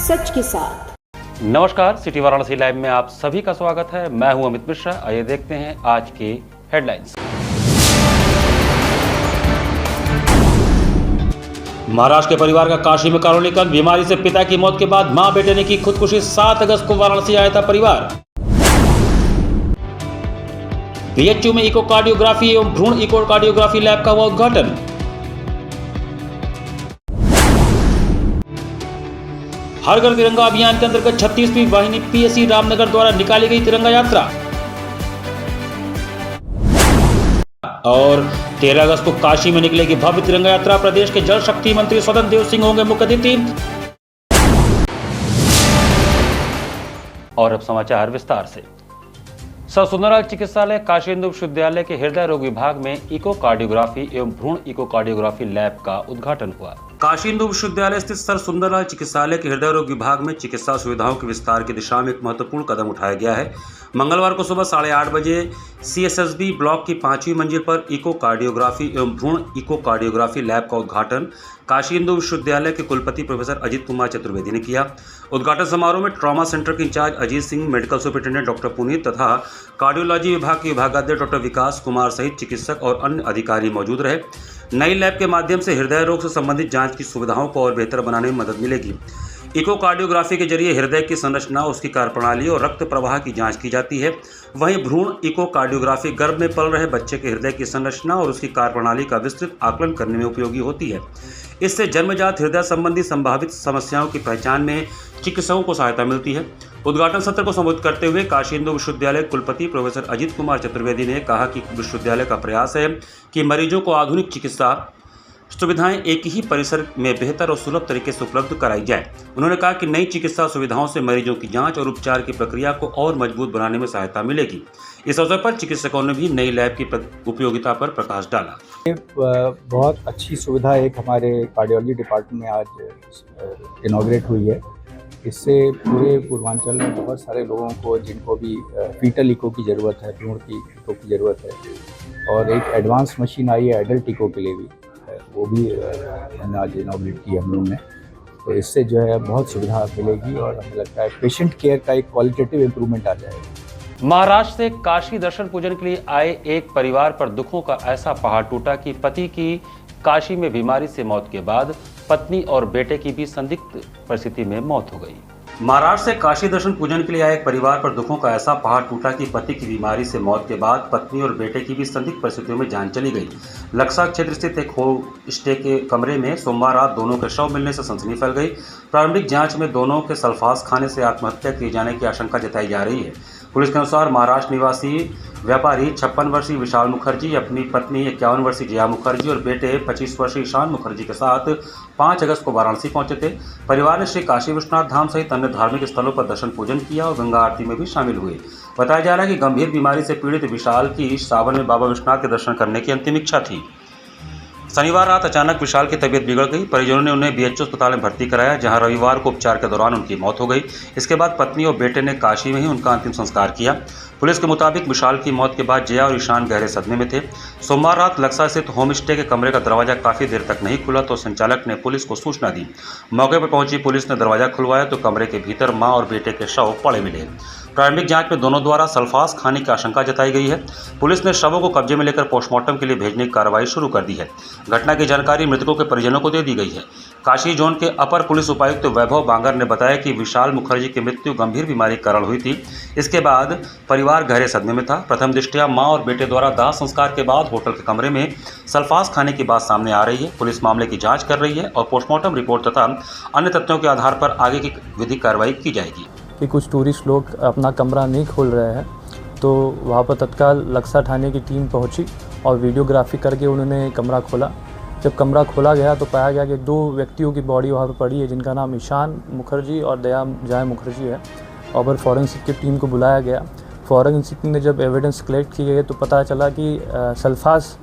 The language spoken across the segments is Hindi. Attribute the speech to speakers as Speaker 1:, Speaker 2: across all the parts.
Speaker 1: सच के साथ।
Speaker 2: नमस्कार, सिटी वाराणसी लाइव में आप सभी का स्वागत है। मैं हूं अमित मिश्रा। आइए देखते हैं आज की हेडलाइंस। महाराष्ट्र के परिवार का काशी में कारुणिक, बीमारी से पिता की मौत के बाद मां बेटे ने की खुदकुशी। 7 अगस्त को वाराणसी आया था परिवार। बीएचयू में इकोकार्डियोग्राफी एवं भ्रूण इकोकार्डियोग्राफी लैब का हुआ उद्घाटन। हर घर तिरंगा अभियान के अंतर्गत 36वीं वाहिनी पीएससी रामनगर द्वारा निकाली गई तिरंगा यात्रा। और 13 अगस्त को काशी में निकलेगी भव्य तिरंगा यात्रा। प्रदेश के जल शक्ति मंत्री स्वतंत्र देव सिंह होंगे मुख्य अतिथि। और अब समाचार विस्तार से। सर सुंदरलाल चिकित्सालय काशी हिंदू विश्वविद्यालय के हृदय रोग विभाग में इकोकार्डियोग्राफी एवं भ्रूण इकोकार्डियोग्राफी लैब का उद्घाटन हुआ। काशी हिंदू विश्वविद्यालय स्थित सर सुंदरलाल चिकित्सालय के हृदय रोग विभाग में चिकित्सा सुविधाओं के विस्तार की दिशा में एक महत्वपूर्ण कदम उठाया गया है। मंगलवार को सुबह 8:30 बजे सीएसएसबी ब्लॉक की 5वीं मंजिल पर इकोकार्डियोग्राफी एवं भ्रूण इकोकार्डियोग्राफी लैब का उद्घाटन काशी हिंदू विश्वविद्यालय के कुलपति प्रोफेसर अजीत कुमार चतुर्वेदी ने किया। उद्घाटन समारोह में ट्रॉमा सेंटर के incharge Ajit Singh, medical superintendent doctor Puneet तथा कार्डियोलॉजी विभाग के विभागाध्यक्ष डॉक्टर विकास कुमार सहित चिकित्सक और अन्य अधिकारी मौजूद रहे। नई लैब के माध्यम से हृदय रोग से संबंधित जांच की सुविधाओं को और बेहतर बनाने में मदद मिलेगी। इकोकार्डियोग्राफी के जरिए हृदय की संरचना, उसकी कार्यप्रणाली और रक्त प्रवाह की जांच की जाती है। वहीं भ्रूण इकोकार्डियोग्राफी गर्भ में पल रहे बच्चे के हृदय की संरचना और उसकी कार्यप्रणाली का विस्तृत आकलन करने में उपयोगी होती है। इससे जन्मजात हृदय संबंधी संभावित समस्याओं की पहचान में चिकित्सकों को सहायता मिलती है। उद्घाटन सत्र को संबोधित करते हुए काशी हिंदू विश्वविद्यालय कुलपति प्रोफेसर अजीत कुमार चतुर्वेदी ने कहा कि विश्वविद्यालय का प्रयास है कि मरीजों को आधुनिक चिकित्सा सुविधाएं एक ही परिसर में बेहतर और सुलभ तरीके से उपलब्ध कराई जाए। उन्होंने कहा कि नई चिकित्सा सुविधाओं से मरीजों की जांच और उपचार की प्रक्रिया को और मजबूत बनाने में सहायता मिलेगी। इस अवसर पर चिकित्सकों ने भी नई लैब की उपयोगिता पर प्रकाश डाला।
Speaker 3: बहुत अच्छी सुविधा एक हमारे कार्डियोलॉजी डिपार्टमेंट में आज इनॉग्रेट हुई है। इससे पूरे पूर्वांचल में बहुत सारे लोगों को जिनको भी फीटल इको की ज़रूरत है, भ्रूण की इको की ज़रूरत है, और एक एडवांस मशीन आई है एडल्ट इको के लिए भी, वो भी हमने आज इनॉग्रेट की हम लोग ने। तो इससे जो है बहुत सुविधा मिलेगी और हमें लगता है पेशेंट केयर का एक क्वालिटेटिव इम्प्रूवमेंट आ जाएगा।
Speaker 2: महाराष्ट्र से काशी दर्शन पूजन के लिए आए एक परिवार पर दुखों का ऐसा पहाड़ टूटा कि पति की काशी में बीमारी से मौत के बाद पत्नी और बेटे की भी संदिग्ध परिस्थिति में मौत हो गई। महाराष्ट्र से काशी दर्शन पूजन के लिए आए एक परिवार पर दुखों का ऐसा पहाड़ टूटा कि पति की बीमारी से मौत के बाद पत्नी और बेटे की भी संदिग्ध परिस्थितियों में जान चली गई। लक्सा क्षेत्र स्थित एक होम स्टे के कमरे में सोमवार रात दोनों के शव मिलने से सनसनी फैल गई। प्रारंभिक जांच में दोनों के सल्फास खाने से आत्महत्या किए जाने की आशंका जताई जा रही है। पुलिस के अनुसार महाराष्ट्र निवासी व्यापारी 56 वर्षीय विशाल मुखर्जी अपनी पत्नी 51 वर्षीय जया मुखर्जी और बेटे 25 वर्षीय ईशान मुखर्जी के साथ 5 अगस्त को वाराणसी पहुंचे थे। परिवार ने श्री काशी विश्वनाथ धाम सहित अन्य धार्मिक स्थलों पर दर्शन पूजन किया और गंगा आरती में भी शामिल हुए। बताया जा रहा है कि गंभीर बीमारी से पीड़ित विशाल की सावन में बाबा विश्वनाथ के दर्शन करने की अंतिम इच्छा थी। शनिवार रात अचानक विशाल की तबीयत बिगड़ गई। परिजनों ने उन्हें बीएचयू अस्पताल में भर्ती कराया, जहां रविवार को उपचार के दौरान उनकी मौत हो गई। इसके बाद पत्नी और बेटे ने काशी में ही उनका अंतिम संस्कार किया। पुलिस के मुताबिक विशाल की मौत के बाद जया और ईशान गहरे सदमे में थे। सोमवार रात लक्सा स्थित होम स्टे के कमरे का दरवाजा काफी देर तक नहीं खुला तो संचालक ने पुलिस को सूचना दी। मौके पर पहुंची पुलिस ने दरवाजा खुलवाया तो कमरे के भीतर मां और बेटे के शव पड़े मिले। प्रारंभिक जांच में दोनों द्वारा सल्फास खाने की आशंका जताई गई है। पुलिस ने शवों को कब्जे में लेकर पोस्टमार्टम के लिए भेजने की कार्रवाई शुरू कर दी है। घटना की जानकारी मृतकों के परिजनों को दे दी गई है। काशी जोन के अपर पुलिस उपायुक्त वैभव बांगर ने बताया कि विशाल मुखर्जी की मृत्यु गंभीर बीमारी के कारण हुई थी। इसके बाद परिवार गहरे सदमे में था। प्रथम दृष्टया मां और बेटे द्वारा दाह संस्कार के बाद होटल के कमरे में सल्फास खाने की बात सामने आ रही है। पुलिस मामले की जाँच कर रही है और पोस्टमार्टम रिपोर्ट तथा अन्य तथ्यों के आधार पर आगे की विधिक कार्रवाई की जाएगी।
Speaker 4: कि कुछ टूरिस्ट लोग अपना कमरा नहीं खोल रहे हैं, तो वहाँ पर तत्काल लक्सा थाने की टीम पहुँची और वीडियोग्राफी करके उन्होंने कमरा खोला। जब कमरा खोला गया तो पाया गया कि 2 व्यक्तियों की बॉडी वहाँ पर पड़ी है, जिनका नाम ईशान मुखर्जी और जया मुखर्जी है। और फिर फॉरेंसिक की टीम को बुलाया गया। फॉरेंसिक ने जब एविडेंस कलेक्ट किए गए तो पता चला कि सल्फास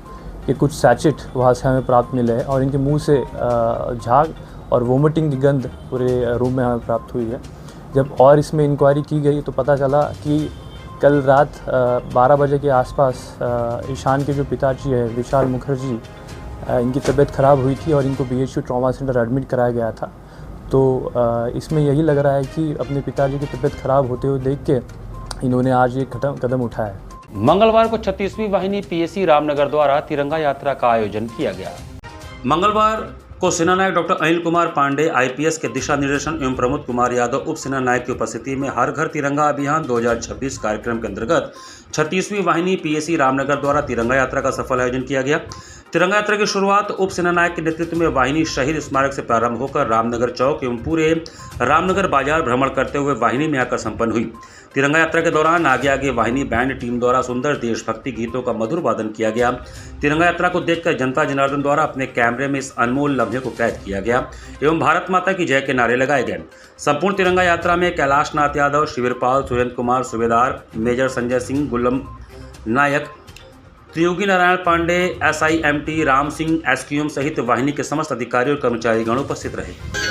Speaker 4: के कुछ सैचेट वहाँ से हमें प्राप्त मिले हैं और इनके मुँह से झाग और वोमिटिंग की गंध पूरे रूम में हमें प्राप्त हुई है। जब और इसमें इंक्वायरी की गई तो पता चला कि कल रात 12 बजे के आसपास ईशान के जो पिताजी है विशाल मुखर्जी, इनकी तबीयत ख़राब हुई थी और इनको बीएचयू ट्रॉमा सेंटर एडमिट कराया गया था। तो इसमें यही लग रहा है कि अपने पिताजी की तबीयत खराब होते हुए देख के इन्होंने आज ये कदम उठाया है।
Speaker 2: मंगलवार को 36वीं वाहिनी पीएसी रामनगर द्वारा तिरंगा यात्रा का आयोजन किया गया। मंगलवार को सेनानायक डॉक्टर अनिल कुमार पांडे आईपीएस के दिशा निर्देशन एवं प्रमोद कुमार यादव उप सेनानायक की उपस्थिति में हर घर तिरंगा अभियान 2026 कार्यक्रम के अंतर्गत 36वीं वाहिनी पीएसी रामनगर द्वारा तिरंगा यात्रा का सफल आयोजन किया गया। तिरंगा यात्रा की शुरुआत उप सेनानायक के नेतृत्व में वाहिनी शहीद स्मारक से प्रारंभ होकर रामनगर चौक एवं पूरे रामनगर बाजार भ्रमण करते हुए वाहिनी में आकर संपन्न हुई। तिरंगा यात्रा के दौरान आगे आगे वाहिनी बैंड टीम द्वारा सुंदर देशभक्ति गीतों का मधुर वादन किया गया। तिरंगा यात्रा को देखकर जनता जनार्दन द्वारा अपने कैमरे में इस अनमोल लम्हे को कैद किया गया एवं भारत माता की जय के नारे लगाए गए। संपूर्ण तिरंगा यात्रा में कैलाश नाथ यादव, शिविरपाल, सुरेंद्र कुमार, सूबेदार मेजर संजय सिंह, गुल्लम नायक, त्रियोगी नारायण पांडे, SIMT राम सिंह, SQM सहित वाहिनी के समस्त अधिकारी और कर्मचारीगण उपस्थित रहे।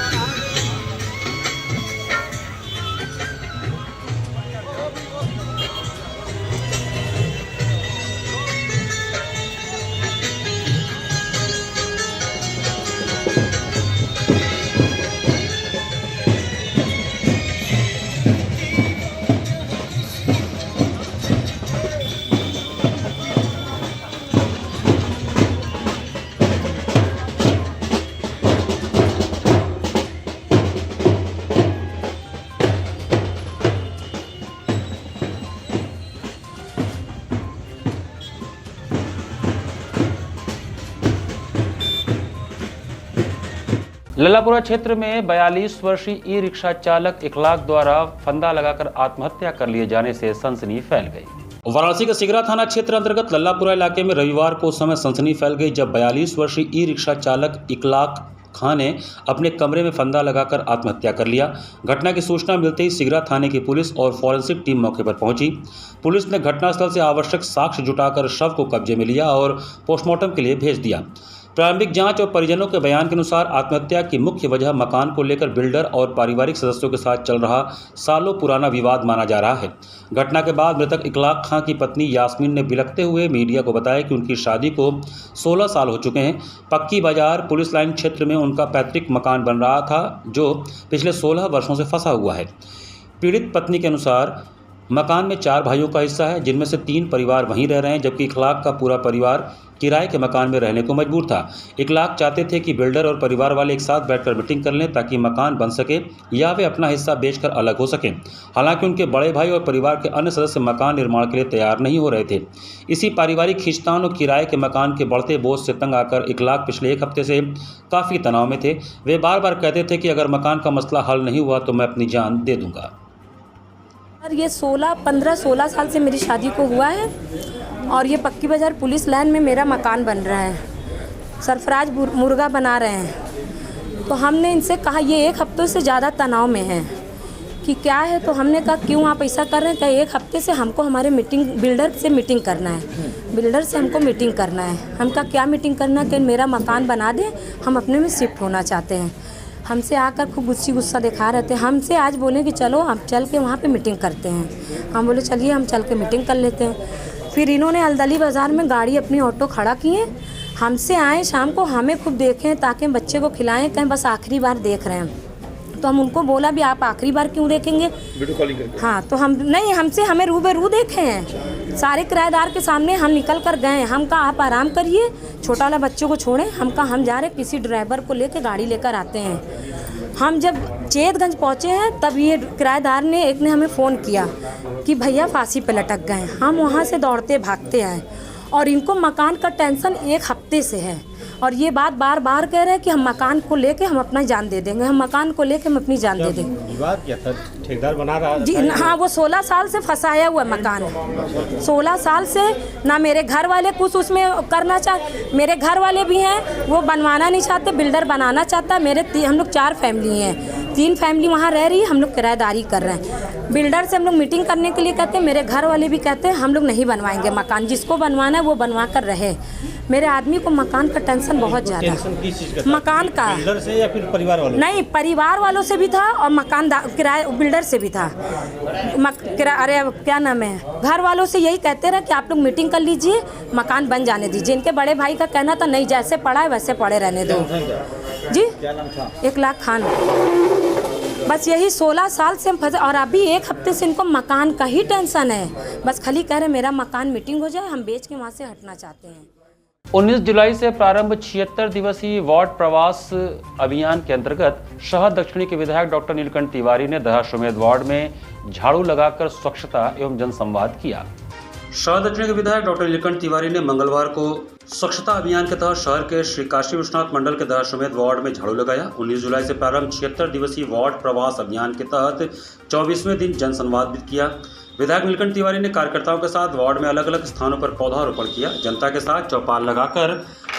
Speaker 2: लल्लापुरा क्षेत्र में 42 वर्षीय ई रिक्शा चालक इखलाक द्वारा फंदा लगाकर आत्महत्या कर लिए जाने से सनसनी फैल गई। वाराणसी के सिगरा थाना क्षेत्र अंतर्गत लल्लापुरा इलाके में रविवार को उस समय सनसनी फैल गई जब 42 वर्षीय ई रिक्शा चालक इखलाक खान ने अपने कमरे में फंदा लगाकर आत्महत्या कर लिया। घटना की सूचना मिलते ही सिगरा थाने की पुलिस और फॉरेंसिक टीम मौके पर पहुंची। पुलिस ने घटनास्थल से आवश्यक साक्ष्य जुटाकर शव को कब्जे में लिया और पोस्टमार्टम के लिए भेज दिया। प्रारंभिक जांच और परिजनों के बयान के अनुसार आत्महत्या की मुख्य वजह मकान को लेकर बिल्डर और पारिवारिक सदस्यों के साथ चल रहा सालों पुराना विवाद माना जा रहा है। घटना के बाद मृतक इखलाक खां की पत्नी यास्मीन ने बिलखते हुए मीडिया को बताया कि उनकी शादी को 16 साल हो चुके हैं। पक्की बाजार पुलिस लाइन क्षेत्र में उनका पैतृक मकान बन रहा था जो पिछले 16 वर्षों से फंसा हुआ है। पीड़ित पत्नी के अनुसार मकान में 4 भाइयों का हिस्सा है जिनमें से 3 परिवार वहीं रह रहे हैं जबकि इखलाक का पूरा परिवार किराए के मकान में रहने को मजबूर था। इखलाक चाहते थे कि बिल्डर और परिवार वाले एक साथ बैठकर मीटिंग कर लें ताकि मकान बन सके या वे अपना हिस्सा बेचकर अलग हो सकें। हालांकि उनके बड़े भाई और परिवार के अन्य सदस्य मकान निर्माण के लिए तैयार नहीं हो रहे थे। इसी पारिवारिक खींचतान और किराए के मकान के बढ़ते बोझ से तंग आकर इखलाक पिछले 1 हफ्ते से काफ़ी तनाव में थे। वे बार बार कहते थे कि अगर मकान का मसला हल नहीं हुआ तो मैं अपनी जान दे दूँगा।
Speaker 1: सर ये 15-16 साल से मेरी शादी को हुआ है और ये पक्की बाजार पुलिस लाइन में मेरा मकान बन रहा है। सरफराज मुर्गा बना रहे हैं। तो हमने इनसे कहा ये 1 हफ्ते से ज़्यादा तनाव में है कि क्या है। तो हमने कहा क्यों आप ऐसा कर रहे हैं। क्या 1 हफ्ते से हमको हमारे बिल्डर से मीटिंग करना है। बिल्डर से हमको मीटिंग करना है। हम कहा क्या मीटिंग करना है कि मेरा मकान बना दे, हम अपने में शिफ्ट होना चाहते हैं। हमसे आकर खूब गुस्सा दिखा रहे थे। हमसे आज बोले कि चलो हम चल के वहाँ पे मीटिंग करते हैं। हम बोले चलिए हम चल के मीटिंग कर लेते हैं। फिर इन्होंने अलदली बाज़ार में गाड़ी अपनी ऑटो खड़ा किए। हमसे आए शाम को, हमें खूब देखें ताकि बच्चे को खिलाएं, कहें बस आखिरी बार देख रहे हैं। तो हम उनको बोला भी आप आखिरी बार क्यों देखेंगे, वीडियो कॉलिंग करके। हाँ तो हम नहीं, हमसे हमें रूबरू देखे हैं सारे किराएदार के सामने। हम निकल कर गए। हम कहा आप आराम करिए, छोटा वाला बच्चों को छोड़ें। हम कहा हम जा रहे किसी ड्राइवर को लेकर गाड़ी लेकर आते हैं। हम जब चेतगंज पहुँचे हैं तब ये किराएदार ने एक ने हमें फ़ोन किया कि भैया फांसी पे लटक गए। हम वहाँ से दौड़ते भागते आए और इनको मकान का टेंशन 1 हफ्ते से है और ये बात बार बार कह रहे हैं कि हम मकान को लेके हम अपना जान दे देंगे, हम मकान को लेके हम अपनी जान दे देंगे। विवाद क्या था? ठेकेदार बना रहा है जी। हाँ वो 16 साल से फंसाया हुआ मकान, 16 साल से ना मेरे घर वाले कुछ उसमें करना मेरे घर वाले भी हैं वो बनवाना नहीं चाहते, बिल्डर बनाना चाहता है। हम लोग 4 फैमिली हैं, 3 फैमिली वहाँ रह रही है, हम लोग किराएदारी कर रहे हैं। बिल्डर से हम लोग मीटिंग करने के लिए कहते हैं, मेरे घर वाले भी कहते हैं हम लोग नहीं बनवाएंगे मकान, जिसको बनवाना है वो बनवा कर रहे। मेरे आदमी को मकान का टेंशन बहुत ज़्यादा, मकान का बिल्डर से या फिर परिवार वालों? नहीं, परिवार वालों से भी था और मकान किराए बिल्डर से भी था। अरे क्या नाम है, घर वालों से यही कहते रहे कि आप लोग मीटिंग कर लीजिए, मकान बन जाने दीजिए। इनके बड़े भाई का कहना था नहीं, जैसे पड़ा है वैसे पड़े रहने दो। जी
Speaker 3: क्या नाम था?
Speaker 1: 1 लाख खान। बस यही 16 साल से हम फंसे और अभी 1 हफ्ते से इनको मकान का ही टेंशन है। बस खाली कह रहे मेरा मकान मीटिंग हो जाए, हम बेच के वहाँ से हटना चाहते हैं।
Speaker 2: 19 जुलाई से प्रारंभ 76 दिवसीय वार्ड प्रवास अभियान के अंतर्गत शहर दक्षिणी के विधायक डॉक्टर नीलकंठ तिवारी ने दशाश्वमेध वार्ड में झाड़ू लगाकर स्वच्छता एवं जनसंवाद किया। शहर दक्षिणी के विधायक डॉक्टर नीलकंठ तिवारी ने मंगलवार को स्वच्छता अभियान के तहत शहर के श्री काशी विश्वनाथ मंडल के दशाश्वमेध वार्ड में झाड़ू लगाया। 19 जुलाई से प्रारंभ 76 दिवसीय वार्ड प्रवास अभियान के तहत 24वें दिन जनसंवाद भी किया। विधायक नीलकंठ तिवारी ने कार्यकर्ताओं के साथ वार्ड में अलग अलग स्थानों पर पौधारोपण किया। जनता के साथ चौपाल लगाकर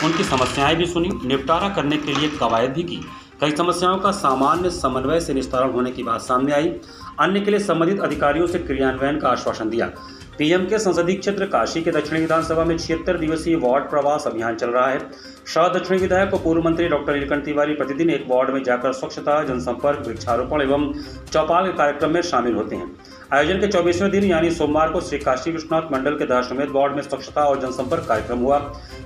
Speaker 2: उनकी समस्याएं भी सुनी, निपटारा करने के लिए कवायद भी की। कई समस्याओं का सामान्य समन्वय से निस्तारण होने की बात सामने आई। अन्य के लिए संबंधित अधिकारियों से क्रियान्वयन का आश्वासन दिया। पीएम के संसदीय क्षेत्र काशी के दक्षिणी विधानसभा में 76 दिवसीय वार्ड प्रवास अभियान चल रहा है। शहर दक्षिणी विधायक को पूर्व मंत्री डॉक्टर नीलकंठ तिवारी प्रतिदिन एक वार्ड में जाकर स्वच्छता, जनसंपर्क, वृक्षारोपण एवं चौपाल के कार्यक्रम में शामिल होते हैं। आयोजन के 24वें दिन यानी सोमवार को श्री काशी विश्वनाथ मंडल के दशाश्वमेध वार्ड में स्वच्छता और जनसंपर्क कार्यक्रम हुआ।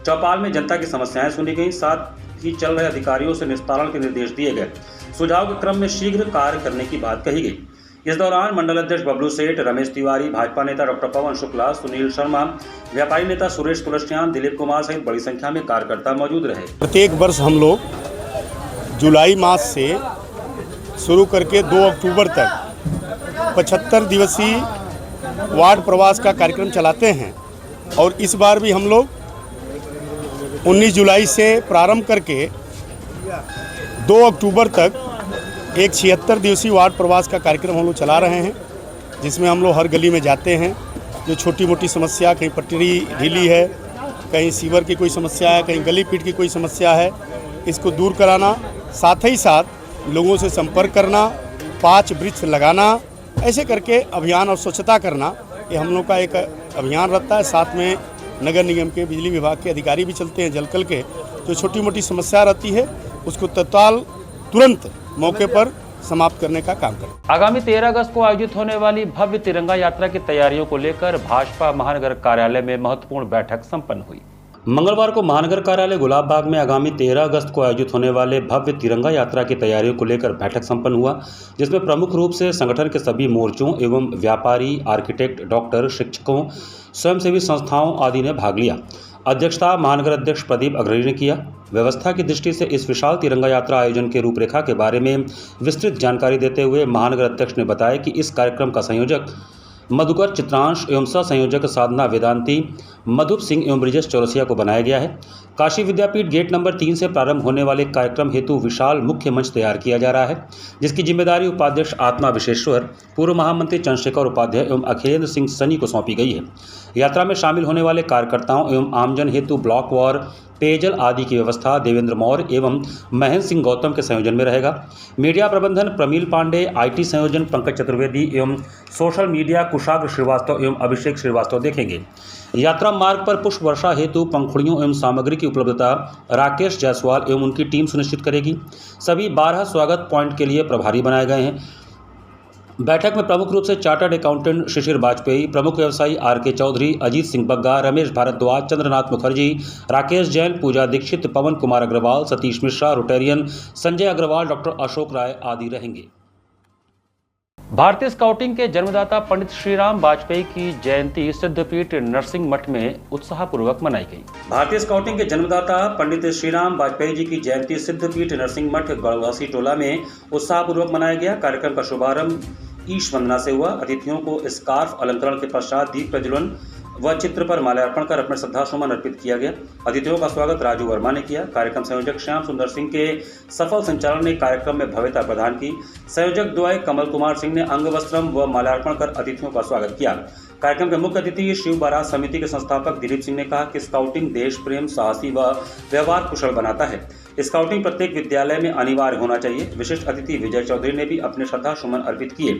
Speaker 2: चौपाल में जनता की समस्याएं सुनी गई, साथ ही चल रहे अधिकारियों से निस्तारण के निर्देश दिए गए। सुझाव के क्रम में शीघ्र कार्य करने की बात कही गई। इस दौरान मंडल अध्यक्ष बबलू सेठ, रमेश तिवारी, भाजपा नेता डॉक्टर पवन शुक्ला, सुनील शर्मा, व्यापारी नेता सुरेश तुलसियान, दिलीप कुमार सहित बड़ी संख्या में कार्यकर्ता मौजूद रहे।
Speaker 5: प्रत्येक वर्ष हम लोग जुलाई मास से शुरू करके 2 अक्टूबर तक 75 दिवसीय वार्ड प्रवास का कार्यक्रम चलाते हैं और इस बार भी हम लोग 19 जुलाई से प्रारंभ करके 2 अक्टूबर तक एक 76 दिवसीय वार्ड प्रवास का कार्यक्रम हम लोग चला रहे हैं, जिसमें हम लोग हर गली में जाते हैं। जो छोटी मोटी समस्या, कहीं पटरी ढीली है, कहीं सीवर की कोई समस्या है, कहीं गली पीट की कोई समस्या है, इसको दूर कराना, साथ ही साथ लोगों से संपर्क करना, 5 वृक्ष लगाना, ऐसे करके अभियान और स्वच्छता करना, ये हम लोग का एक अभियान रहता है। साथ में नगर निगम के, बिजली विभाग के अधिकारी भी चलते हैं। जलकल के जो छोटी मोटी समस्या रहती है उसको तत्काल तुरंत मौके पर समाप्त करने का काम करें।
Speaker 2: आगामी 13 अगस्त को आयोजित होने वाली भव्य तिरंगा यात्रा की तैयारियों को लेकर भाजपा महानगर कार्यालय में महत्वपूर्ण बैठक संपन्न हुई। मंगलवार को महानगर कार्यालय गुलाब बाग में आगामी 13 अगस्त को आयोजित होने वाले भव्य तिरंगा यात्रा की तैयारियों को लेकर बैठक संपन्न हुआ, जिसमें प्रमुख रूप से संगठन के सभी मोर्चों एवं व्यापारी, आर्किटेक्ट, डॉक्टर, शिक्षकों, स्वयंसेवी संस्थाओं आदि ने भाग लिया। अध्यक्षता महानगर अध्यक्ष प्रदीप अग्रणी ने किया। व्यवस्था की दृष्टि से इस विशाल तिरंगा यात्रा आयोजन के रूपरेखा के बारे में विस्तृत जानकारी देते हुए महानगर अध्यक्ष ने बताया कि इस कार्यक्रम का संयोजक मधुकर चित्रांश एवं सह संयोजक साधना वेदांती, मधुप सिंह एवं ब्रिजेश चौरसिया को बनाया गया है। काशी विद्यापीठ गेट नंबर 3 से प्रारंभ होने वाले कार्यक्रम हेतु विशाल मुख्य मंच तैयार किया जा रहा है, जिसकी जिम्मेदारी उपाध्यक्ष आत्मा विश्वेश्वर, पूर्व महामंत्री चंद्रशेखर उपाध्याय एवं अखिलेंद्र सिंह सनी को सौंपी गई है। यात्रा में शामिल होने वाले कार्यकर्ताओं एवं आमजन हेतु ब्लॉक वार, पेयजल आदि की व्यवस्था देवेंद्र मौर्य एवं महेंद्र सिंह गौतम के संयोजन में रहेगा। मीडिया प्रबंधन प्रमील पांडे, IT संयोजन पंकज चतुर्वेदी एवं सोशल मीडिया कुशाग्र श्रीवास्तव एवं अभिषेक श्रीवास्तव देखेंगे। यात्रा मार्ग पर पुष्प वर्षा हेतु पंखुड़ियों एवं सामग्री की उपलब्धता राकेश जायसवाल एवं उनकी टीम सुनिश्चित करेगी। सभी 12 स्वागत पॉइंट के लिए प्रभारी बनाए गए हैं। बैठक में प्रमुख रूप से चार्टर्ड अकाउंटेंट शिशिर वाजपेयी, प्रमुख व्यवसायी RK चौधरी, अजीत सिंह बग्गा, रमेश भारद्वाज, चंद्रनाथ मुखर्जी, राकेश जैन, पूजा दीक्षित, पवन कुमार अग्रवाल, सतीश मिश्रा, रोटेरियन, संजय अग्रवाल, डॉक्टर अशोक राय आदि रहेंगे। भारतीय स्काउटिंग के जन्मदाता पंडित श्रीराम वाजपेयी की जयंती सिद्धपीठ नरसिंह मठ में उत्साहपूर्वक मनाई गई। भारतीय स्काउटिंग के जन्मदाता पंडित श्रीराम वाजपेयी जी की जयंती सिद्धपीठ नरसिंह मठ गढ़वासी टोला में उत्साहपूर्वक मनाया गया। कार्यक्रम का शुभारंभ ईश वंदना से हुआ। अतिथियों को स्कार्फ अलंकरण के पश्चात दीप प्रज्वलन व चित्र पर माल्यार्पण कर अपने श्रद्धासुमन अर्पित किया गया। अतिथियों का स्वागत राजू वर्मा ने किया। कार्यक्रम संयोजक श्याम सुंदर सिंह के सफल संचालन ने कार्यक्रम में भव्यता प्रदान की। संयोजक द्वय कमल कुमार सिंह ने अंग वस्त्रम व माल्यार्पण कर अतिथियों का स्वागत किया। कार्यक्रम के मुख्य अतिथि शिव बारात समिति के संस्थापक दिलीप सिंह ने कहा कि स्काउटिंग देश प्रेम, साहसी व व्यवहार कुशल बनाता है। स्काउटिंग प्रत्येक विद्यालय में अनिवार्य होना चाहिए। विशिष्ट अतिथि विजय चौधरी ने भी अपने श्रद्धा सुमन अर्पित किए।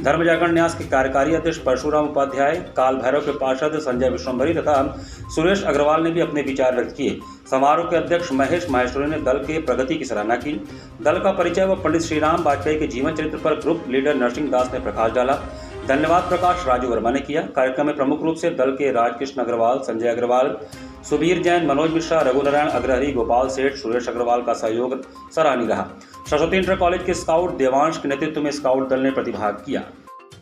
Speaker 2: धर्म जागरण न्यास के कार्यकारी अध्यक्ष परशुराम उपाध्याय, काल भैरव के पार्षद संजय विश्वम्भरी तथा सुरेश अग्रवाल ने भी अपने विचार व्यक्त किए। समारोह के अध्यक्ष महेश माहेश्वरी ने दल के प्रगति की सराहना की। दल का परिचय व पंडित श्रीराम वाजपेयी के जीवन चरित्र पर ग्रुप लीडर नरसिंह दास ने प्रकाश डाला। धन्यवाद प्रकाश राजू वर्मा ने किया। कार्यक्रम में प्रमुख रूप से दल के राजकृष्ण अग्रवाल, संजय अग्रवाल, सुबीर जैन, मनोज मिश्रा, रघुनारायण अग्रहरी, गोपाल सेठ, सुरेश अग्रवाल का सहयोग सराहनीय रहा। सरस्वती इंटर कॉलेज के स्काउट देवांश के नेतृत्व में स्काउट दल ने प्रतिभाग किया।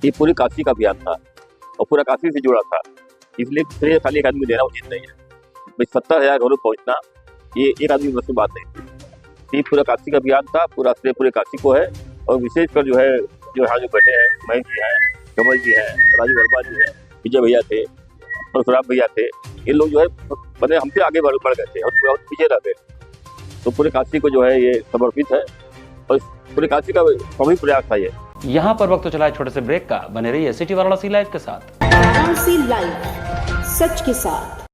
Speaker 6: ये पूरी काशी का अभियान था और पूरा काशी से जुड़ा था, इसलिए श्रेय खाली एक आदमी देना उचित नहीं है। 70,000 घरों पहुँचना ये एक आदमी बस की बात नहीं थी। ये पूरा काशी का अभियान था, पूरा श्रेय पूरे काशी को है। और विशेषकर जो यहाँ जो बैठे हैं, महेश जी हैं, कमल जी हैं, राजू वर्मा जी हैं, विजय भैया थे, परशुराम भैया थे, ये लोग जो है बने हमसे आगे बढ़ गए थे और बहुत पीछे रह गए। तो पूरे काशी को जो है ये समर्पित है और पूरे काशी का कभी प्रयास था ये।
Speaker 2: यहाँ पर वक्त तो चला है छोटे से ब्रेक का। बने रहिए सिटी वाराणसी लाइव के साथ।
Speaker 7: वाराणसी लाइव, सच के साथ।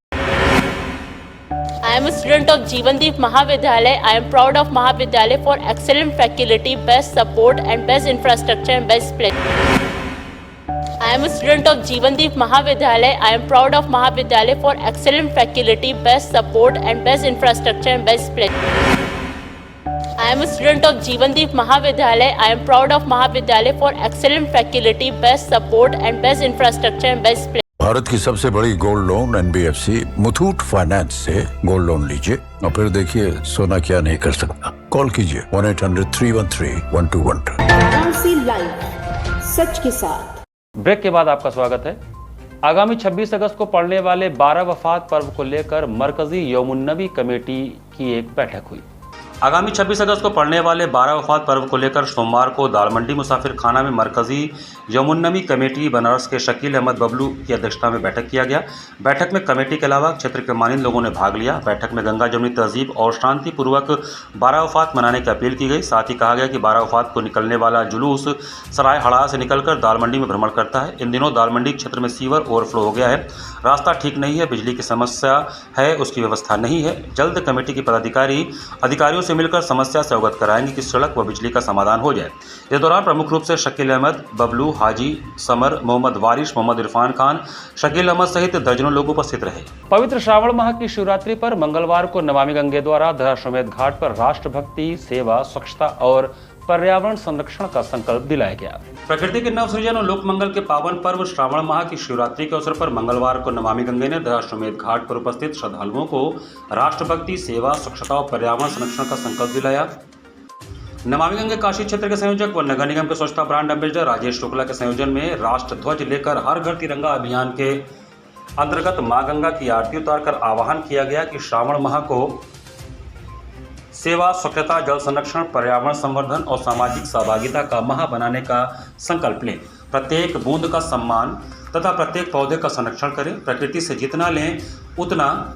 Speaker 8: I am a student of Jeevandeep Mahavidyalaya. I am proud of Mahavidyalaya for excellent faculty, best support and best infrastructure and best place. I am a student of Jeevandeep Mahavidyalaya. I am proud of Mahavidyalaya for excellent faculty, best support and best infrastructure and best place. I am a student of Jeevandeep Mahavidyalaya. I am proud of Mahavidyalaya for excellent faculty, best support and best infrastructure and best place.
Speaker 9: Bharat की सबसे बड़ी gold loan NBFC Muthoot finance से गोल्ड लोन लीजिए और फिर देखिए सोना क्या नहीं कर सकता। कॉल कीजिए 1-800-313-1212।
Speaker 7: वाराणसी लाइव, सच के साथ।
Speaker 2: ब्रेक के बाद आपका स्वागत है। आगामी 26 अगस्त को पड़ने वाले 12 वफात पर्व को लेकर मरकजी यौमुन्नबी कमेटी की एक बैठक हुई। आगामी 26 अगस्त को पड़ने वाले 12 वफात पर्व को लेकर सोमवार को दालमंडी मुसाफिर खाना में मरकजी यौमुन्नबी कमेटी बनारस के शकील अहमद बबलू की अध्यक्षता में बैठक किया गया। बैठक में कमेटी के अलावा क्षेत्र के मानिंद लोगों ने भाग लिया। बैठक में गंगा जमुनी तहजीब और शांतिपूर्वक 12 वफात मनाने की अपील की गई। साथ ही कहा गया कि 12 वफात को निकलने वाला जुलूस सराय हड़ा से निकलकर दालमंडी में भ्रमण करता है। इन दिनों दालमंडी क्षेत्र में सीवर ओवरफ्लो हो गया है, रास्ता ठीक नहीं है, बिजली की समस्या है, उसकी व्यवस्था नहीं है। जल्द कमेटी के पदाधिकारी अधिकारियों से मिलकर समस्या से अवगत कराएंगे कि सड़क व बिजली का समाधान हो जाए। इस दौरान प्रमुख रूप से शकील अहमद बबलू, हाजी समर, मोहम्मद वारिश, मोहम्मद इरफान खान, शकील अहमद सहित दर्जनों लोग उपस्थित रहे। पवित्र श्रावण माह की शिवरात्रि पर मंगलवार को नमामि गंगे द्वारा दशाश्वमेध घाट पर राष्ट्रभक्ति, सेवा, स्वच्छता और पर्यावरण संरक्षण का संकल्प दिलाया गया। प्रकृति के नव सृजन और लोक मंगल के पावन पर्व श्रावण माह की शिवरात्रि के अवसर पर मंगलवार को नमामि गंगे ने दशाश्वमेध घाट पर उपस्थित श्रद्धालुओं को राष्ट्रभक्ति, सेवा, स्वच्छता और पर्यावरण संरक्षण का संकल्प दिलाया। नमामि गंगे काशी क्षेत्र के संयोजक व नगर निगम के स्वच्छता ब्रांड एम्बेसडर राजेश शुक्ला के संयोजन में राष्ट्र ध्वज लेकर हर घर तिरंगा अभियान के अंतर्गत मां गंगा की आरती उतारकर आह्वान किया गया कि श्रावण माह को सेवा, स्वच्छता, जल संरक्षण, पर्यावरण संवर्धन और सामाजिक सहभागिता का माह बनाने का संकल्प लें। प्रत्येक बूंद का सम्मान तथा प्रत्येक पौधे का संरक्षण करें। प्रकृति से जितना लें उतना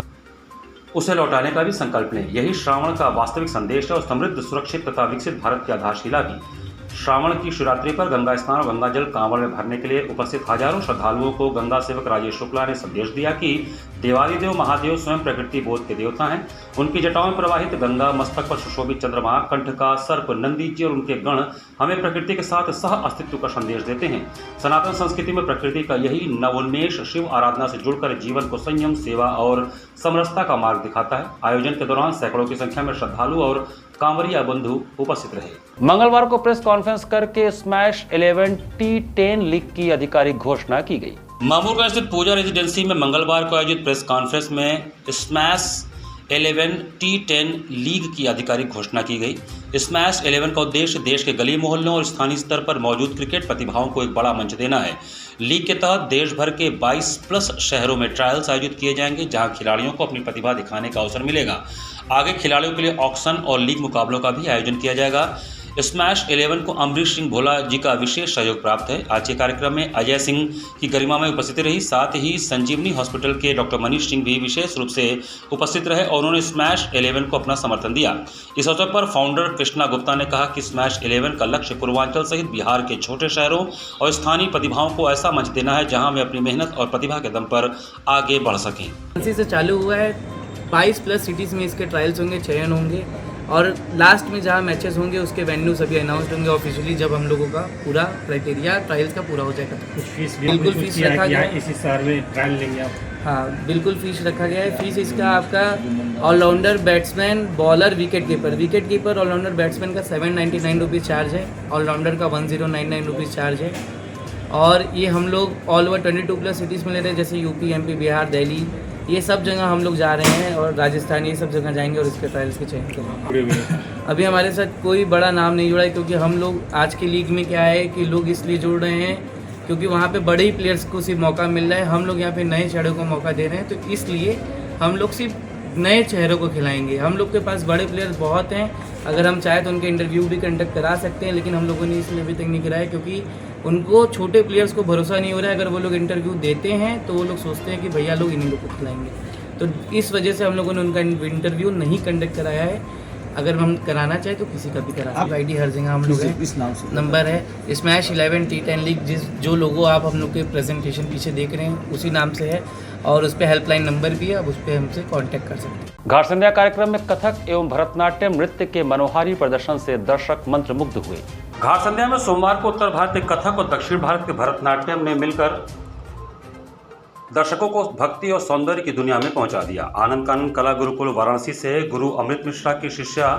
Speaker 2: उसे लौटाने का भी संकल्प लें। यही श्रावण का वास्तविक संदेश है और समृद्ध, सुरक्षित तथा विकसित भारत की आधारशिला भी। श्रावण की शिवरात्रि पर गंगा स्नान और गंगा जल कांवड़ में भरने के लिए उपस्थित हजारों श्रद्धालुओं को गंगा सेवक राजेश शुक्ला ने संदेश दिया कि देवाली देव महादेव स्वयं प्रकृति बोध के देवता हैं। उनकी जटाओं में प्रवाहित गंगा, मस्तक पर सुशोभित चंद्रमा, कंठ का सर्प, नंदी जी और उनके गण हमें प्रकृति के साथ सह अस्तित्व का संदेश देते हैं। सनातन संस्कृति में प्रकृति का यही नवोन्मेष शिव आराधना से जुड़कर जीवन को संयम, सेवा और समरसता का मार्ग दिखाता है। आयोजन के दौरान सैकड़ों की संख्या में श्रद्धालु और कांवरिया बंधु उपस्थित रहे। मंगलवार को प्रेस कॉन्फ्रेंस करके स्मैश 11 T10 लीग की आधिकारिक घोषणा की गई। मामूरगंज स्थित पूजा रेजिडेंसी में मंगलवार को आयोजित प्रेस कॉन्फ्रेंस में स्मैश 11 T10 लीग की आधिकारिक घोषणा की गई। स्मैश 11 का उद्देश्य देश के गली मोहल्लों और स्थानीय स्तर पर मौजूद क्रिकेट प्रतिभाओं को एक बड़ा मंच देना है। लीग के तहत देश भर के 22+ शहरों में ट्रायल्स आयोजित किए जाएंगे, जहां खिलाड़ियों को अपनी प्रतिभा दिखाने का अवसर मिलेगा। आगे खिलाड़ियों के लिए ऑक्शन और लीग मुकाबलों का भी आयोजन किया जाएगा। स्मैश 11 को अमरीश सिंह भोला जी का विशेष सहयोग प्राप्त है। आज के कार्यक्रम में अजय सिंह की गरिमा में उपस्थिति रही। साथ ही संजीवनी हॉस्पिटल के डॉक्टर मनीष सिंह भी विशेष रूप से उपस्थित रहे और उन्होंने स्मैश 11 को अपना समर्थन दिया। इस अवसर पर फाउंडर कृष्णा गुप्ता ने कहा कि स्मैश 11 का लक्ष्य पूर्वांचल सहित बिहार के छोटे शहरों और स्थानीय प्रतिभाओं को ऐसा मंच देना है जहां वे अपनी मेहनत और प्रतिभा के दम पर आगे बढ़ सकें।
Speaker 10: से चालू हुआ है, 22+ सिटीज़ में इसके ट्रायल्स होंगे, चयन होंगे और लास्ट में जहाँ मैचेस होंगे उसके वेन्यूज अभी अनाउंस्ड होंगे ऑफिशियली, जब हम लोगों का पूरा क्राइटेरिया ट्रायल्स का पूरा हो जाएगा। तो
Speaker 11: कुछ फीस
Speaker 10: बिल्कुल फीस रखा गया है।
Speaker 11: इसी साल में ट्रायल लेंगे आप?
Speaker 10: हाँ, बिल्कुल फीस रखा गया है। फीस इसका आपका allrounder, batsman, bowler, wicket keeper allrounder batsman का 799 रुपीज़ चार्ज है। ऑलराउंडर का 1099 रुपीज़ चार्ज है। और ये हम लोग ऑल ओवर 22+ सिटीज़ में ले रहे हैं, जैसे यूपी, एमपी, बिहार, दिल्ली, ये सब जगह हम लोग जा रहे हैं और राजस्थान, ये सब जगह जाएंगे और इसके ट्रायल्स के चयन करेंगे। अभी हमारे साथ कोई बड़ा नाम नहीं जुड़ा है, क्योंकि हम लोग आज की लीग में क्या है कि लोग इसलिए जुड़ रहे हैं क्योंकि वहाँ पे बड़े ही प्लेयर्स को सिर्फ मौका मिल रहा है, हम लोग यहाँ पे नए चेहरों को मौका दे रहे हैं, तो इसलिए हम लोग सिर्फ नए चेहरों को खिलाएंगे। हम लोग के पास बड़े प्लेयर्स बहुत हैं, अगर हम चाहें तो उनके इंटरव्यू भी कंडक्ट करा सकते हैं, लेकिन हम लोगों ने इसलिए अभी तक नहीं कराया क्योंकि उनको छोटे प्लेयर्स को भरोसा नहीं हो रहा है। अगर वो लोग इंटरव्यू देते हैं तो वो लोग सोचते हैं कि भैया लोग इन्हीं लोग को खिलाएंगे, तो इस वजह से हम लोगों ने उनका इंटरव्यू नहीं कंडक्ट कराया है। अगर हम कराना चाहें तो किसी का भी करा सकते। आईडी हर जगह हम लोग हैं, इस नाम से नंबर है स्मैश 11 T10 लीग, जो लोगो आप हम लोग के प्रेजेंटेशन पीछे देख रहे हैं उसी नाम से है, और उस पर हेल्पलाइन नंबर भी है, आप उस पर हमसे कांटेक्ट कर सकते हैं।
Speaker 2: घाट संध्या कार्यक्रम में कथक एवं भरतनाट्यम नृत्य के मनोहारी प्रदर्शन से दर्शक मंत्रमुग्ध हुए। घाट संध्या में सोमवार को उत्तर भारत के कथक और दक्षिण भारत के भरतनाट्यम ने मिलकर दर्शकों को भक्ति और सौंदर्य की दुनिया में पहुंचा दिया। आनंद कानन कला गुरुकुल वाराणसी से गुरु अमृत मिश्रा की शिष्या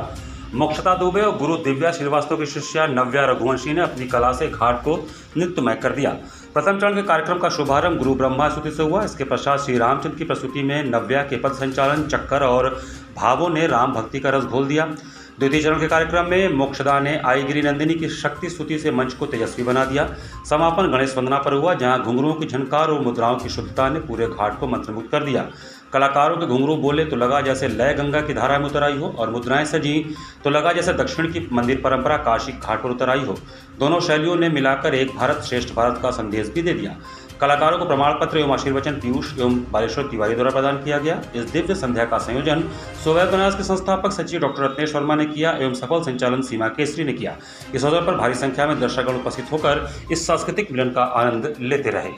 Speaker 2: मोक्षता दुबे और गुरु दिव्या श्रीवास्तव की शिष्या नव्या रघुवंशी ने अपनी कला से घाट को नृत्यमय कर दिया। प्रथम चरण के कार्यक्रम का शुभारंभ गुरु ब्रह्मा स्तुति से हुआ। इसके पश्चात श्री रामचंद्र की प्रस्तुति में नव्या के पद संचालन, चक्कर और भावों ने राम भक्ति का रस घोल दिया। द्वितीय चरण के कार्यक्रम में मोक्षदा ने आई गिरी नंदिनी की शक्ति स्तुति से मंच को तेजस्वी बना दिया। समापन गणेश वंदना पर हुआ, जहां घुंघरुओं की झनकार और मुद्राओं की शुद्धता ने पूरे घाट को मंत्रमुग्ध कर दिया। कलाकारों के घुंघरू बोले तो लगा जैसे लय गंगा की धारा में उतर आई हो, और मुद्राएं सजी तो लगा जैसे दक्षिण की मंदिर परंपरा काशी घाट पर उतर आई हो। दोनों शैलियों ने मिलाकर एक भारत श्रेष्ठ भारत का संदेश भी दे दिया। कलाकारों को प्रमाण पत्र एवं आशीर्वचन पीयूष एवं बालेश्वर तिवारी द्वारा प्रदान किया गया। इस दिव्य संध्या का संयोजन सोवैत बनारस के संस्थापक सचिव डॉक्टर रत्नेश वर्मा ने किया एवं सफल संचालन सीमा केसरी ने किया। इस अवसर पर भारी संख्या में दर्शकगण उपस्थित होकर इस सांस्कृतिक मिलन का आनंद लेते रहे।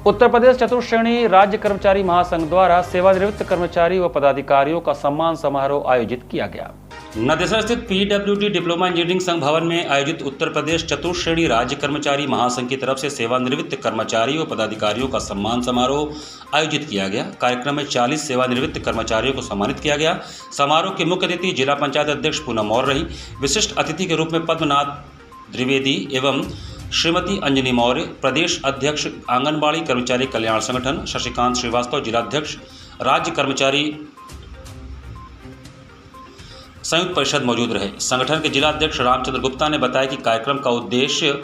Speaker 2: उत्तर प्रदेश चतुर्थ श्रेणी राज्य कर्मचारी महासंघ द्वारा सेवानिवृत्त कर्मचारी व पदाधिकारियों का सम्मान समारोह आयोजित किया गया। नदेसर स्थित PWD डिप्लोमा इंजीनियरिंग संघ भवन में आयोजित उत्तर प्रदेश चतुर्थ श्रेणी राज्य कर्मचारी महासंघ की तरफ से सेवानिवृत्त कर्मचारी व पदाधिकारियों का सम्मान समारोह आयोजित किया गया। कार्यक्रम में 40 सेवानिवृत्त कर्मचारियों को सम्मानित किया गया। समारोह के मुख्य अतिथि जिला पंचायत अध्यक्ष पूनम मौर्य रही। विशिष्ट अतिथि के रूप में पद्मनाथ द्विवेदी एवं श्रीमती अंजनी मौर्य, प्रदेश अध्यक्ष आंगनबाड़ी कर्मचारी कल्याण संगठन शशिकांत श्रीवास्तव, जिलाध्यक्ष राज्य कर्मचारी संयुक्त परिषद मौजूद रहे। संगठन के जिलाध्यक्ष रामचंद्र गुप्ता ने बताया कि कार्यक्रम का उद्देश्य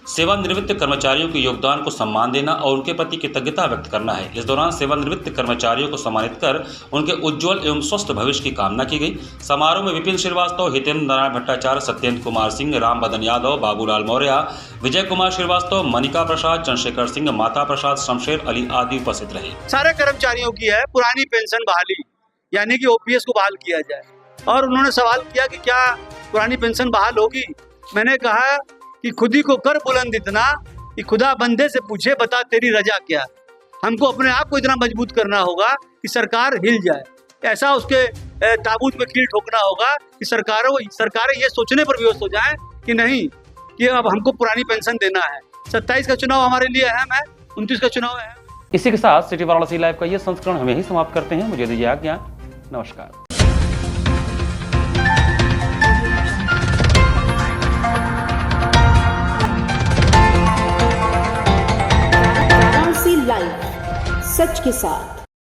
Speaker 2: सेवानिवृत्त कर्मचारियों के योगदान को सम्मान देना और उनके प्रति कृतज्ञता व्यक्त करना है। इस दौरान सेवानिवृत्त कर्मचारियों को सम्मानित कर उनके उज्ज्वल एवं स्वस्थ भविष्य की कामना की गई। समारोह में विपिन श्रीवास्तव, हितेंद्र नारायण भट्टाचार्य, सत्येंद्र कुमार सिंह, राम बदन यादव, बाबूलाल मौर्य, विजय कुमार श्रीवास्तव, मनिका प्रसाद, चंद्रशेखर सिंह, माता प्रसाद, शमशेर अली आदि उपस्थित रहे।
Speaker 11: सारे कर्मचारियों की है पुरानी पेंशन बहाली, यानी कि OPS को बहाल किया जाए। और उन्होंने सवाल किया कि क्या पुरानी पेंशन बहाल होगी। मैंने कहा कि खुद ही को कर बुलंद इतना कि खुदा बंदे से पूछे बता तेरी रजा क्या। हमको अपने आप को इतना मजबूत करना होगा कि सरकार हिल जाए, ऐसा उसके ताबूत में कील ठोकना होगा कि सरकारें ये सोचने पर विवश हो जाएं कि नहीं कि अब हमको पुरानी पेंशन देना है। 27 का चुनाव हमारे लिए अहम है, 29 का चुनाव है।
Speaker 2: इसी के साथ सिटी वाराणसी लाइव का ये संस्करण हम यही समाप्त करते हैं। मुझे दीजिए आज्ञा, नमस्कार।
Speaker 7: लाइव सच के साथ।